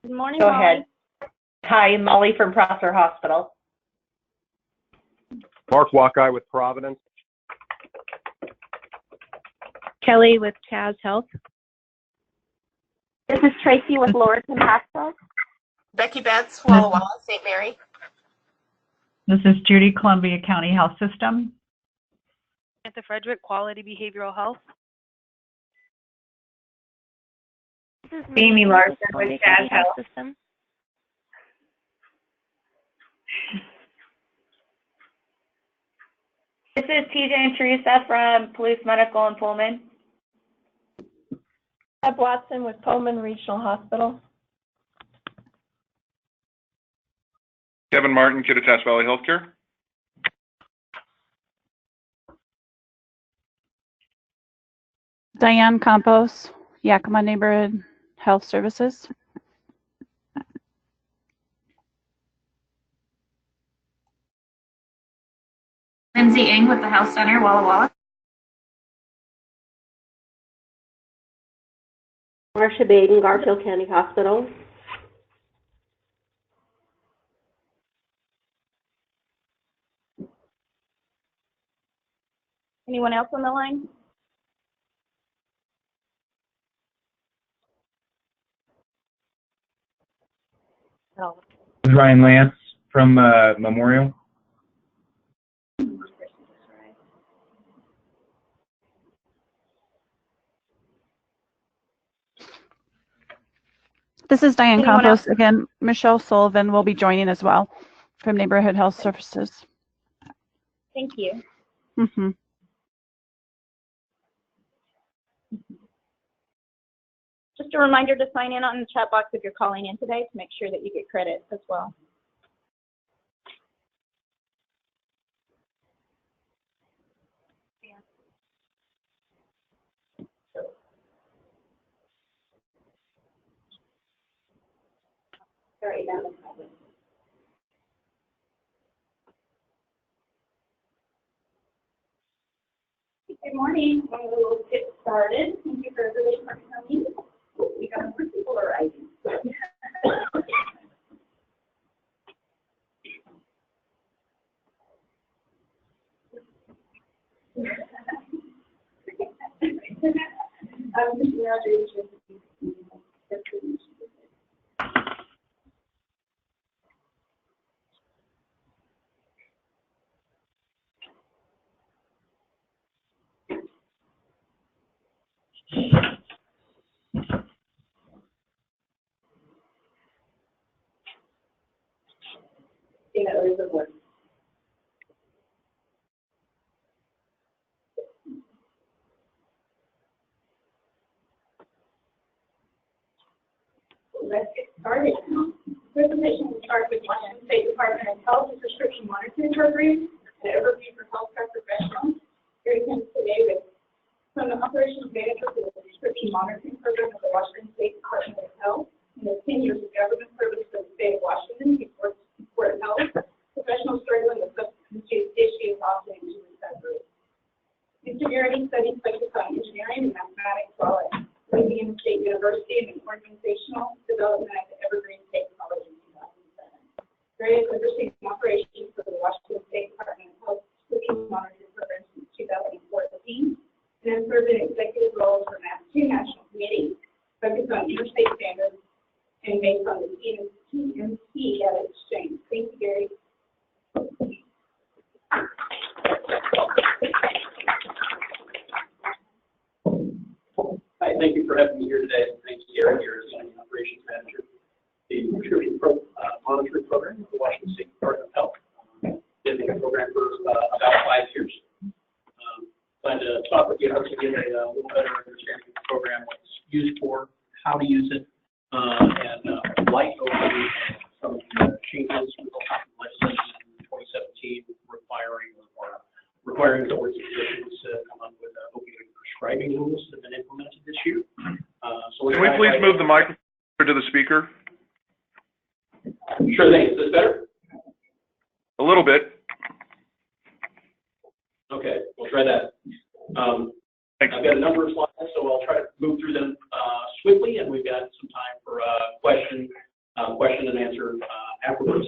Good morning, Go Molly. ahead. Hi, Molly from Prosser Hospital. Mark Wackeye with Providence. Kelly with CAS Health. This is Tracy with Lorton Hospital. Becky Betts, Walla Walla, St. Mary. This is Judy, Columbia County Health System. Samantha Frederick, Quality Behavioral Health. This is Amy Larson with Columbia GCACH County Health Health. System. This is TJ and Teresa from Police Medical in Pullman. Deb Watson with Pullman Regional Hospital. Kevin Martin, Kittitas Valley Healthcare. Diane Campos, Yakima Neighborhood Health Services. Lindsay Ng with the Health Center, Walla Walla. Marcia Baden, Garfield County Hospital. Anyone else on the line? This is Ryan Lance from Memorial. This is Diane Anyone Campos. else? Again, Michelle Sullivan will be joining as well from Neighborhood Health Services. Thank you. Mm-hmm. Just a reminder to sign in on the chat box if you're calling in today to make sure that you get credit as well. Sorry, that was my Good morning. We'll get started. Thank you for everybody for coming. We got more people arriving. Let's get started. Presentation will start with Washington State Department of Health and Prescription Monitoring Program, an overview for healthcare professionals. Here he comes today with from the operations manager for the prescription monitoring program of the Washington State Department of Health and the 10 years of government service for the state of Washington. He supports health professionals struggling with substance use issues, often into recovery. Mr. Garrity studies focus on engineering and mathematics while at Louisiana State University and organizational development at the Evergreen State College in 2007. Various overseas operations for the Washington State Department of Health prescription monitoring program since 2014, and has served in executive roles for two national committees focused on interstate standards and based on the TMC data exchange. Thank you, Gary. Hi, thank you for having me here today. Thank you, Gary, here as the Operations Manager. The prescription monitoring program of the Washington State Department of Health. Been in the program for about 5 years. Plan to talk with you how to get a little better understanding of the program, what it's used for, how to use it, and light overview some of the changes with legislation in 2017 requiring the organizations to come up with opioid prescribing rules that have been implemented this year. Can we please move the microphone to the speaker? Sure thing. Is this better? A little bit. Okay, we'll try that. I've got a number of slides, so I'll try to move through them swiftly, and we've got some time for questions question and answer afterwards.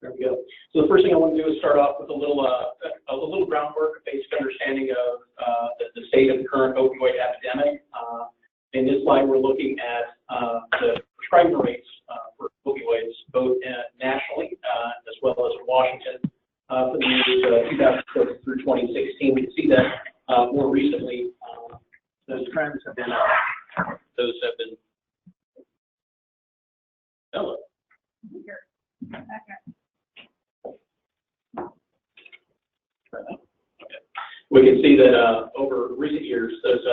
There we go. So the first thing I want to do is start off with a little groundwork, a basic understanding of the state of the current opioid epidemic. In this slide, we're looking at the prescribing rates for opioids, both nationally as well as in Washington for the years 2006 through 2016. We can see that more recently those trends have been hello. We can see that over recent years, those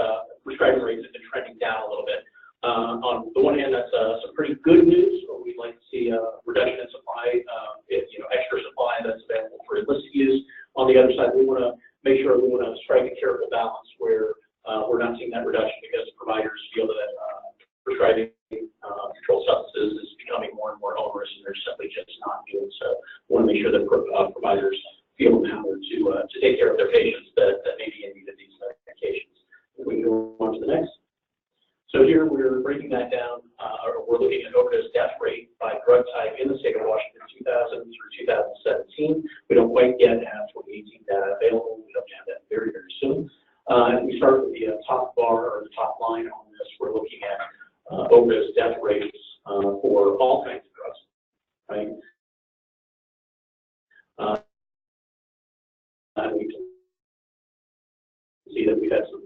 prescribing rates have been trending down a little bit. On the one hand, that's some pretty good news. We'd like to see a reduction in supply, extra supply that's available for illicit use. On the other side, we want to make sure we want to strike a careful balance where we're not seeing that reduction because providers feel that prescribing controlled substances is becoming more and more onerous, and they're simply just not doing so. We want to make sure that providers feel empowered to take care of their patients that may be in need of these medications. If we can go on to the next. So here we're breaking that down, or we're looking at overdose death rate by drug type in the state of Washington 2000 through 2017. We don't quite yet have 2018 data available. We hope to have that very, very soon. And we start with the top bar or the top line on this. We're looking at overdose death rates for all kinds of drugs, right? And we can see that we've had some,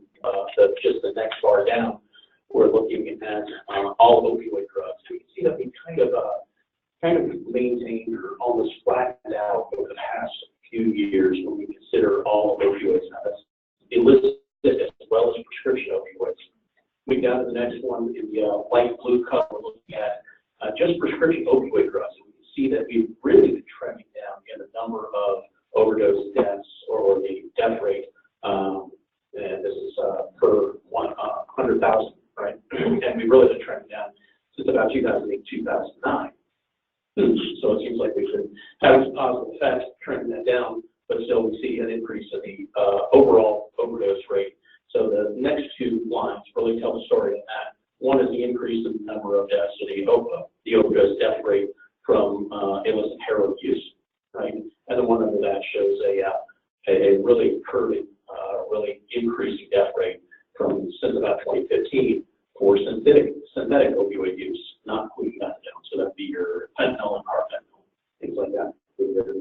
just the next bar down, we're looking at all opioid drugs. We can see that we kind of maintained or almost flattened out over the past few years when we consider all opioids. Now that's illicit as well as prescription opioids. We got to the next one in the light blue color. We're looking at just prescription opioid drugs. We can see that we've really been trending down in the number of overdose deaths or the death rate. And this is per 100,000, right? And we've really been trending down since about 2008, 2009. So it seems like we should have some positive effects trending that down, but still we see an increase in the overall overdose rate. So the next two lines really tell the story of that. One is the increase in the number of deaths, so the overdose death rate from illicit heroin use, right? And the one under that shows a really curving, really increasing death rate from since about 2015 for synthetic opioid use, not including methadone. So that'd be your fentanyl and carfentanil, things like that.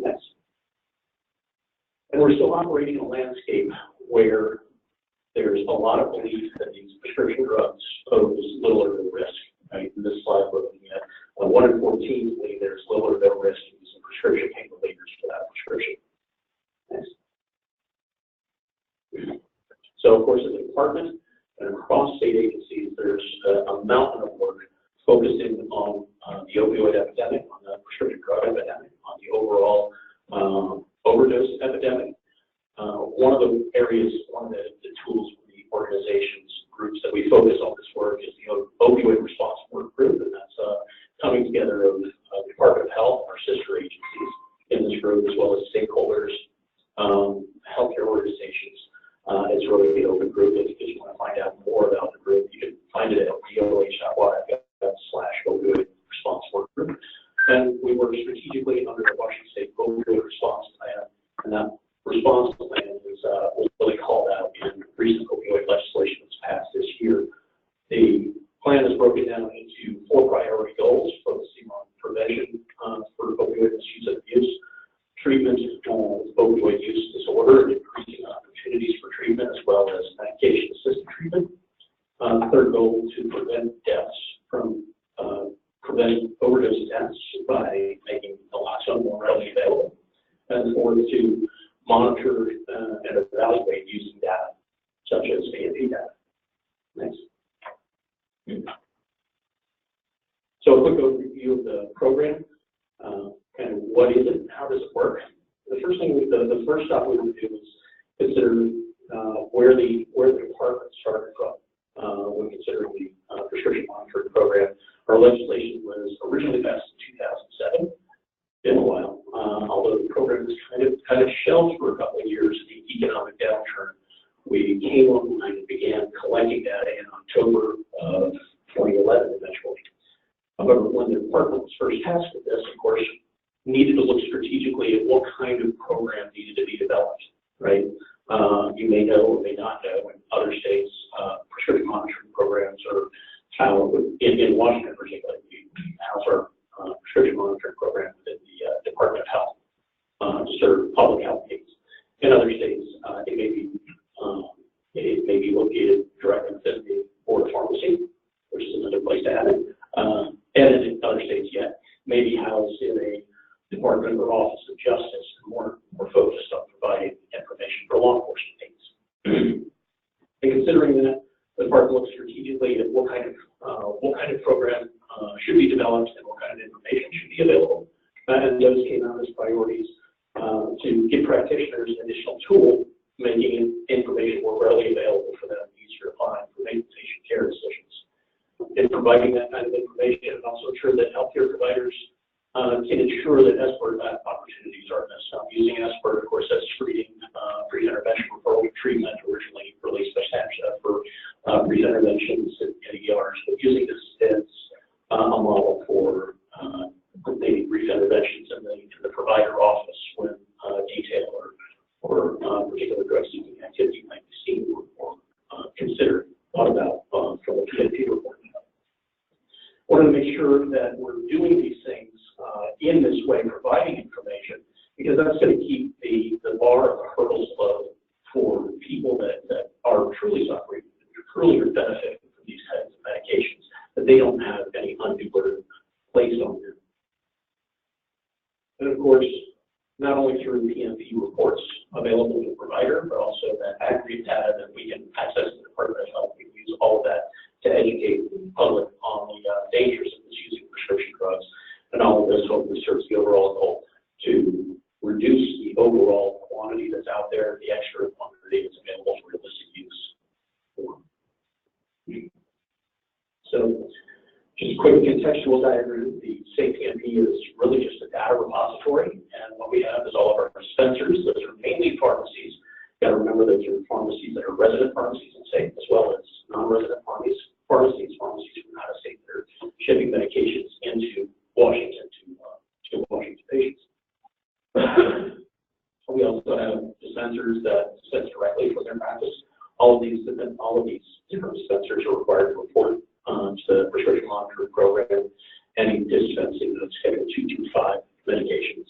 Next. And we're still operating in a landscape where there's a lot of belief that these prescription drugs pose little or no risk. Right? In this slide, we're looking at 1 in 14 believe there's little or no risk in using prescription pain relievers for that prescription. Next. So, of course, as a department and across state agencies, there's a mountain of work focusing on the opioid epidemic, on the prescription drug epidemic, on the overall overdose epidemic. One of the areas, one of the tools for the organizations, groups that we focus on this work is the opioid response work group, and that's coming together of the Department of Health, our sister agencies in this group, as well as stakeholders, healthcare organizations. It's really the open group. If you want to find out more about the group, you can find it at DOH.org/opioid response work group. And we work strategically under the Washington State Opioid Response Plan, and that response plan was really called out in recent opioid legislation that's passed this year. The plan is broken down into 4 priority goals, focusing on prevention for opioid misuse and abuse, treatment of opioid use disorder, increasing opportunities for treatment, as well as medication-assisted treatment. The third goal, to prevent deaths from preventing overdose deaths by making naloxone more readily available. And the fourth, to monitor and evaluate using data, such as A&P data. Next. So a quick overview of the program. Kind of what is it and how does it work? The first thing, the first stop we would do is consider where the department started from when considering the prescription monitoring program. Our legislation was originally passed in 2007. Been a while, although the program was kind of shelved for a couple of years. The economic downturn. We came on and began collecting data in October of 2011 eventually. However, when the department was first tasked with this, of course, needed to look strategically at what kind of program needed to be developed, right? You may know or may not know in other states, prescription monitoring programs are how, in Washington particularly, we house our prescription monitoring program within the Department of Health to serve public health needs. In other states, it may be located directly within the Board of Pharmacy, which is another place to have it. And in other states yet, may be housed in a Department or Office of Justice, more focused on providing information for law enforcement needs. And considering that, the department looks strategically at what kind of program should be developed and what kind of information should be available. And those came out as priorities to give practitioners an additional tool, making information more readily available for them, easier to find for making patient care decisions. In providing that kind of information, and also ensure that healthcare providers can ensure that SBIRT opportunities are missed. Using SBIRT, of course, as screening, pre-intervention referral treatment, originally released by SNAPChat for pre-interventions in ERs, but using this as a model for maybe brief interventions in the provider office when detail or particular drug-seeking activity might be seen or considered, thought about from a PNP report. Want to make sure that we're doing these things in this way, providing information, because that's going to keep the bar of the hurdles low for people that are truly suffering, truly are benefiting from these kinds of medications, that they don't have any undue burden placed on them. And of course, not only through PNP reports available to the provider, but also that aggregate data that we can access to the Department of Health. We use all of that to educate the public on the dangers of misusing prescription drugs. And all of this hopefully serves the overall goal to reduce the overall quantity that's out there, the extra quantity that's available for illicit use. So, just a quick contextual diagram. The SAFE-PNP is really just a data repository, and what we have is all of our dispensers. Those are mainly pharmacies. You got to remember those are pharmacies that are resident pharmacies in SAFE, as well as non-resident pharmacies from out of state that are shipping medications into Washington to Washington patients. We also have dispensers that dispense directly from their practice. All of these different dispensers are required to report to the prescription monitoring program any dispensing of Schedule 225 medications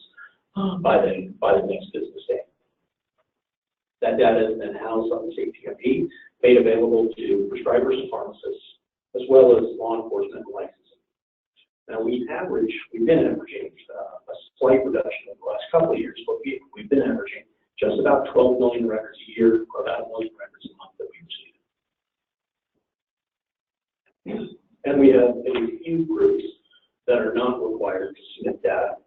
by the next business day. That data is then housed on the SAFE-PNP, made available to prescribers and pharmacists, as well as law enforcement and licensing. Now, we've been averaging a slight reduction over the last couple of years, but we've been averaging just about 12 million records a year, or about 1 million records a month that we receive. And we have a few groups that are not required to submit data.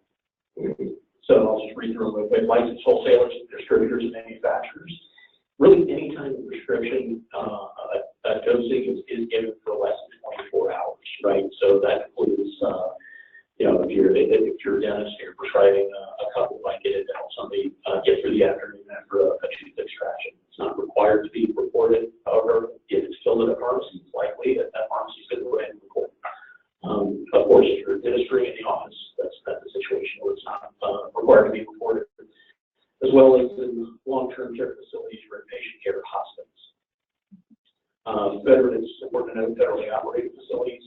So I'll just read through them real quick. Licensed wholesalers, distributors, and manufacturers. Really, any kind of prescription dosing is given for less than 24 hours, right? So that includes, if you're a dentist and you're prescribing a couple, might get it to help somebody get through the afternoon after a tooth extraction. It's not required to be reported. However, if it's filled at a pharmacy, it's likely that pharmacy is going to go ahead and report. Of course, if you're administering in the office, that's a situation where it's not required to be reported, as well as in long-term care facilities or inpatient care hospitals. It's important to note federally operated facilities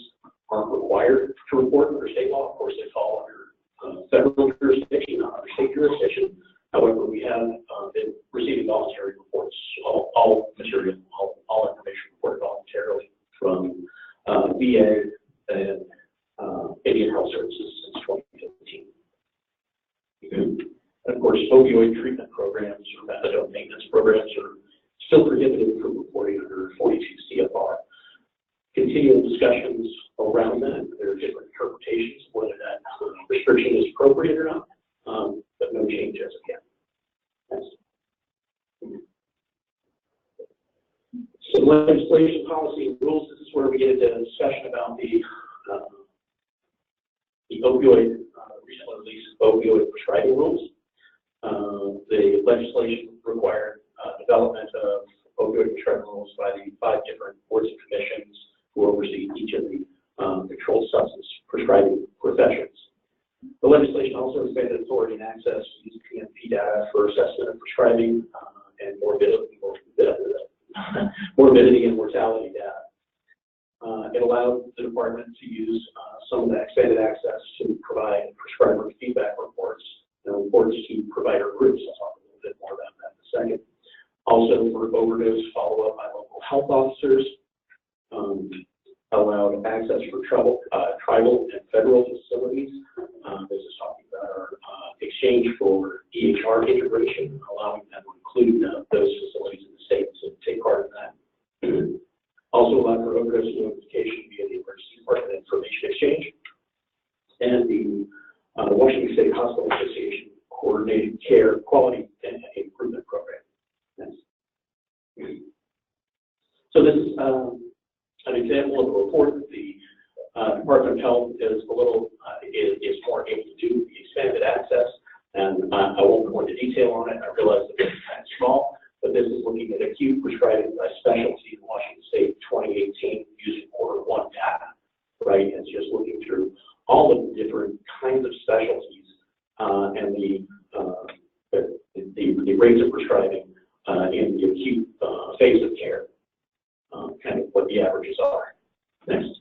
aren't required to report under state law. Of course, they fall under federal jurisdiction, not under state jurisdiction. However, we have been receiving voluntary reports, all material, all information reported voluntarily from VA and Indian Health Services since 2015. And of course, opioid treatment programs or methadone maintenance programs are still prohibited from reporting under 42 CFR. Continual discussions around that. There are different interpretations of whether that restriction is appropriate or not, but no change as of yet. So legislation, policy, and rules. This is where we get into a discussion about the opioid, recently released opioid prescribing rules. The legislation required development of opioid prescribing rules by the 5 different boards and commissions who oversee each of the controlled substance prescribing professions. The legislation also expanded authority and access to use PNP data for assessment of prescribing and morbidity and mortality data. It allowed the department to use some of that expanded access to provide prescriber feedback reports and reports to provider groups. I'll talk a little bit more about that in a second. Also, for overdose follow-up by local health officers, allowed access for tribal and federal facilities. This is talking about our exchange for EHR integration, allowing them to include those facilities in the state to take part in that. Also allowed for overdose notification via the Emergency Department Information Exchange and the Washington State Hospital Association Coordinated Care Quality and Improvement Program. Next. So this is an example of a report that the Department of Health is is more able to do the expanded access, and I won't go into detail on it. I realize that it's kind of small, but this is looking at acute prescribing by specialty in Washington State 2018 using Order 1 data, right? It's just looking through all of the different kinds of specialties and the rates of prescribing in the acute phase of care, kind of what the averages are. Next.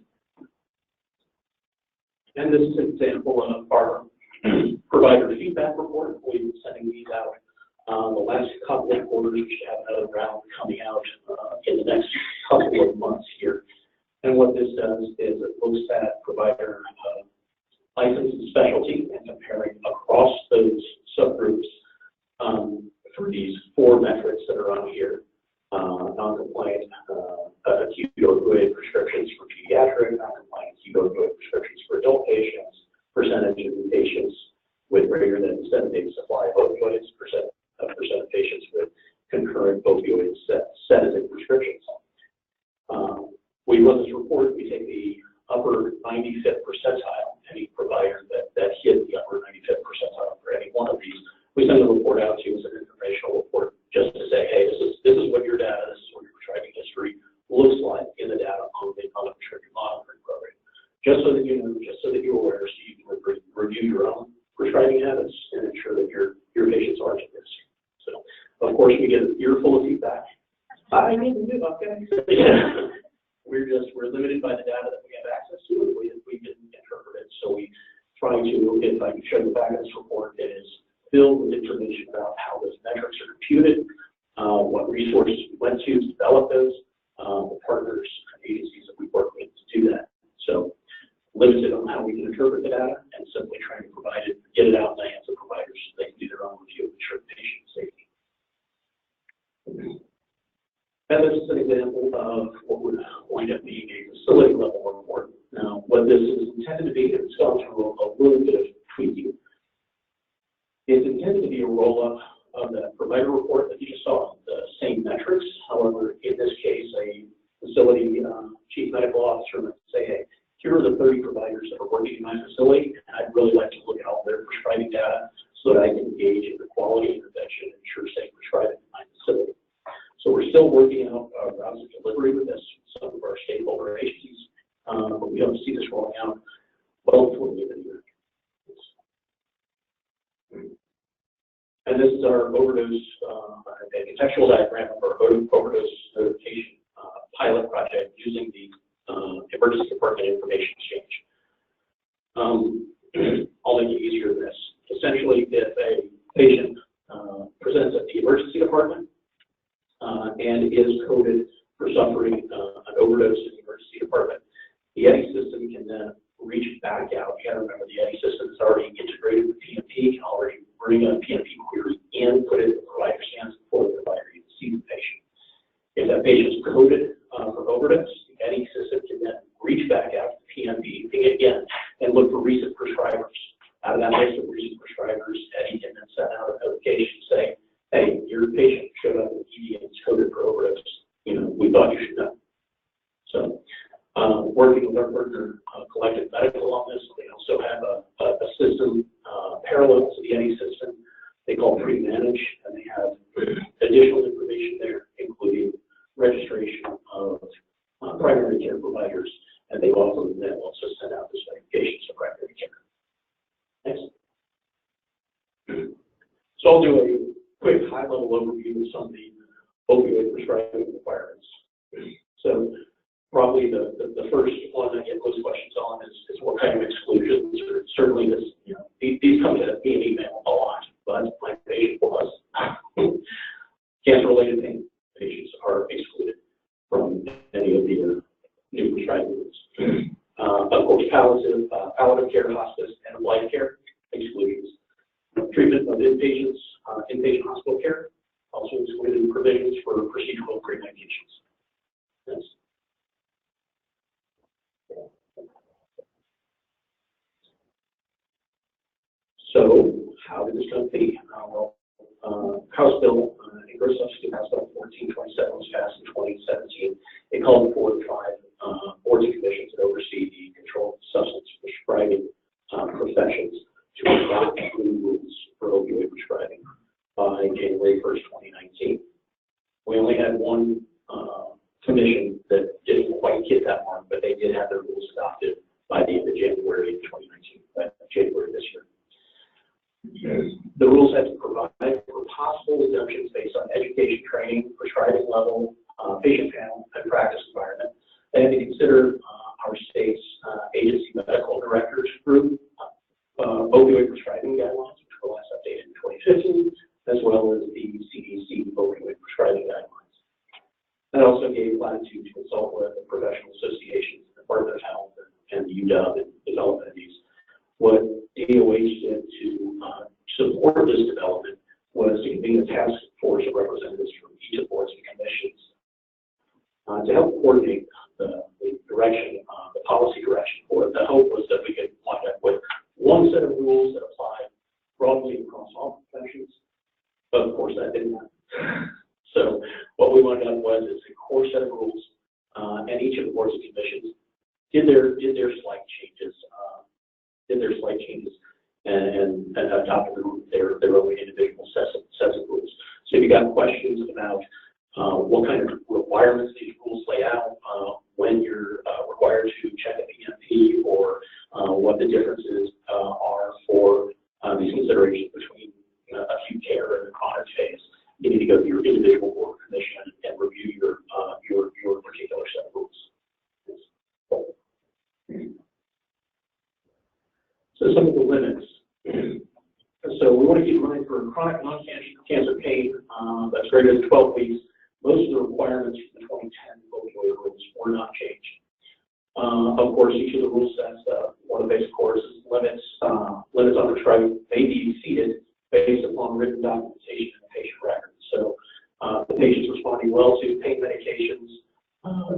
And this is an example of our provider feedback report. We've been sending these out the last couple of quarters. We should have another round coming out in the next couple of months here. And what this does is it looks at provider license and specialty and comparing across those subgroups for these 4 metrics that are on here. Non-compliant acute opioid prescriptions for pediatric, non-compliant acute opioid prescriptions for adult patients, percentage of patients with greater than 7 days supply of opioids, percent of patients with concurrent opioid sedative prescriptions. We run this report. We take the upper 95th percentile, any provider that hit the upper 95th percentile for any one of these. We send the report out to you as an informational report just to say, hey, this is what your data, this is what your prescribing history looks like in the data on the prescription monitoring program. Just so that you know, just so that you're aware, so you can review your own prescribing habits and ensure that your patients aren't at risk. So, of course, we get an earful of feedback. I need to do, okay. Yeah. We're limited by the data that we have access to, and we can interpret it. So we try to, if I can show you back in this report, it is filled with information about how those metrics are computed, what resources we went to develop those, the partners and agencies that we work with to do that. So limited on how we can interpret the data and simply trying to provide it, get it out in the hands of providers so they can do their own review and ensure patient safety. And this is an example of what would wind up being a facility level report. Now, what this is intended to be, it's gone through a little bit of tweaking. It's intended to be a roll-up of the provider report that you just saw, the same metrics. However, in this case, a facility chief medical officer would say, hey, here are the 30 providers that are working in my facility, and I'd really like to look at all their prescribing data so that I can engage in the quality intervention and ensure safe prescribing in my facility. So we're still working out routes of delivery with this, some of our stakeholder agencies, but we don't see this rolling out well before the end of the year. And this is our overdose, a contextual diagram of our overdose notification pilot project using the Emergency Department Information Exchange. I'll make it easier than this. Essentially, if a patient presents at the emergency department and is coded for suffering an overdose in the emergency department, the EDI system can then reach back out. You got to remember the EDI system is already integrated with PNP, can already bring a PNP query in, put it in the provider's hands before the provider even sees the patient. If that patient is coded for overdose, the EDI system can then reach back out to PNP again and look for recent prescribers. Out of that list of recent prescribers, EDI can then send out a notification saying, hey, your patient showed up with ED and is coded for overdose. You know, we thought you should know. So, working with our partner, Collective Medical on this, they also have a system parallel to the EDI system they call Pre-Manage, and they have additional information there, including registration of primary care providers, and they also send out the certifications of primary care. Next. So I'll do a quick high-level overview of some of the opioid prescribing requirements. So probably the first one I get most questions on is what kind of exclusions, or certainly this, these come to me in email a lot, but my patient was cancer-related pain patients are excluded from any of the new prescribing rules. Of course, palliative care, hospice, and life care exclusions. Treatment of inpatient hospital care also excluded provisions for procedural pre-medications. Yes. So, how did this come to be? House Bill, English Substitute House Bill 1427 was passed in 2017. It called for the 5 boards and commissions that oversee the controlled substance prescribing professions to adopt new rules for opioid prescribing by January 1st, 2019. We only had one commission that didn't quite hit that mark, but they did have their rules adopted by the end of January 2019, January this year. The rules had to provide for possible exemptions based on education, training, prescribing level, patient panel, and practice environment. They had to consider our state's agency medical directors group opioid prescribing guidelines, which were last updated in 2015, as well as the CDC opioid prescribing guidelines. That also gave latitude to consult with the professional associations, the Department of Health, and the UW and develop these. What DOH did to support this development was to convene a task force of representatives from each of the boards and commissions to help coordinate the direction, the policy direction for it. The hope was that we could wind up with one set of rules that apply broadly across all professions, but of course that didn't happen. So what we wound up was a core set of rules, and each of the boards and commissions did their slight changes. And adopted their own individual sets of rules. So if you got questions about what kind of requirements these rules lay out, when you're required to check a PMP, or what the differences are for these considerations between acute care and the chronic phase, you need to go to your individual board commission and review your particular set of rules. So some of the limits. So we want to keep in mind for chronic non-cancer pain that's greater than 12 weeks, most of the requirements from the 2010 opioid rules were not changed. Of course, each of the rule sets, one of the basic courses, limits on prescribing may be exceeded based upon written documentation in the patient record. So the patient's responding well to pain medications,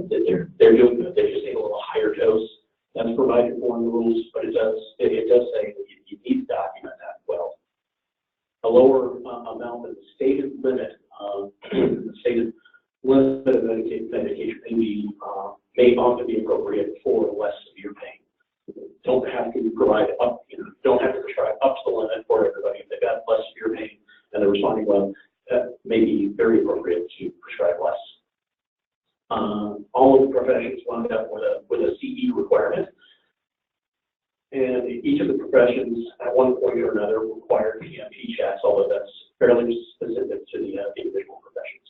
that they're doing good. They just need a little higher dose. That's provided for in the rules, but it does say that you need to document that well. A lower amount than the stated limit, of medication may often be appropriate for less severe pain. Don't have to provide up, don't have to prescribe up to the limit for everybody. If they've got less severe pain and they're responding well, that may be very appropriate to prescribe less. All of the professions wound up with a CE requirement, and each of the professions at one point or another required PMP checks, although that's fairly specific to the individual professions.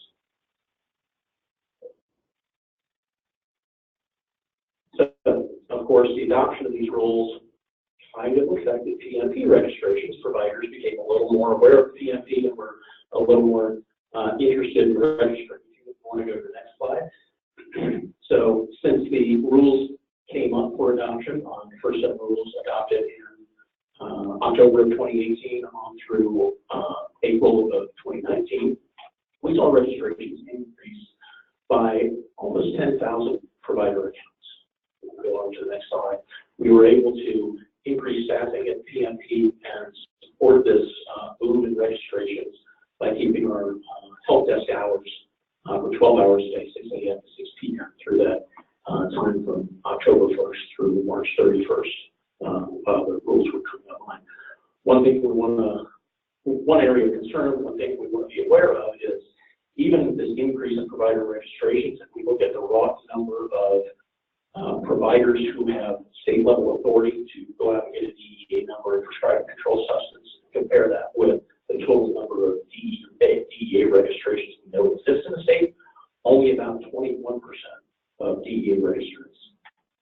So, of course, the adoption of these rules kind of affected PMP registrations. Providers became a little more aware of PMP and were a little more interested in registering. If you want to go to the next slide. So since the rules came up for adoption, the first set of rules adopted in October of 2018 on through April of 2019, we saw registrations increase by almost 10,000 provider accounts. We'll go on to the next slide. We were able to increase staffing at PMP and support this boom in registrations by keeping our help desk hours for 12 hours a day, 6 a.m. to 6 p.m. through that time from October 1st through March 31st. The rules were coming online. One area of concern, one thing we want to be aware of is even this increase in provider provider registrations, and we look at the raw number of providers who have state level authority to go out and get a DEA number and prescribe a controlled substance, compare that with the total number of DEA registrations we know exist in the state. Only about 21% of DEA registrants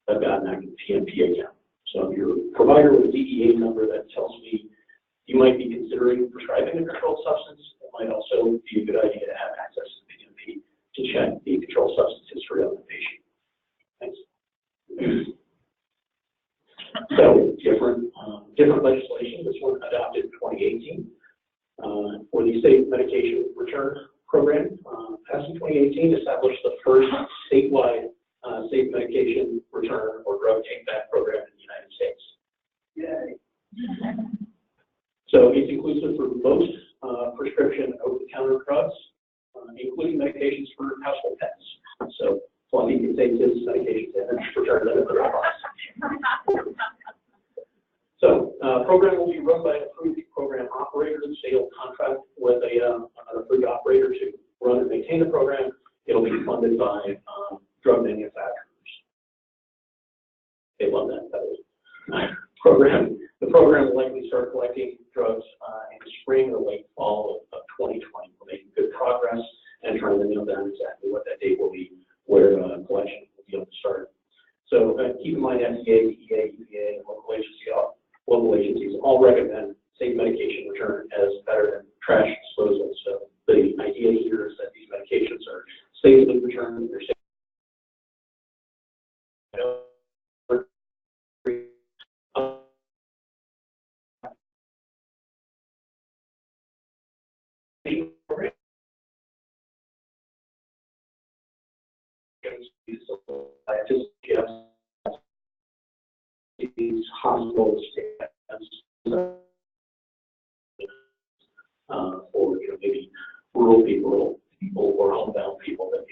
have gotten active PMP account. So if you're a provider with a DEA number, that tells me you might be considering prescribing a controlled substance. It might also be a good idea to have access to PMP to check the controlled substance history of the patient. Thanks. So different legislation. This one adopted in 2018 for the state medication return program. Passed in 2018, established the first statewide safe medication return or drug take-back program in the United States. Yay. So it's inclusive for most prescription over-the-counter drugs, including medications for household pets. So Fluffy can take his medications and return them in the box. So program will be run by an approved program operator. The state will contract with an approved operator to run and maintain the program. It'll be funded by drug manufacturers. They love that. Program. The program will likely start collecting drugs in the spring or late fall of 2020. We're making good progress and trying to nail down exactly what that date will be, where collection will be able to start. So keep in mind, FDA, DEA, EPA, and local agencies all recommend safe medication return as better than trash disposal. So the idea here is that these medications are safely returned. They're safe. These hospitals for maybe rural people or homebound people that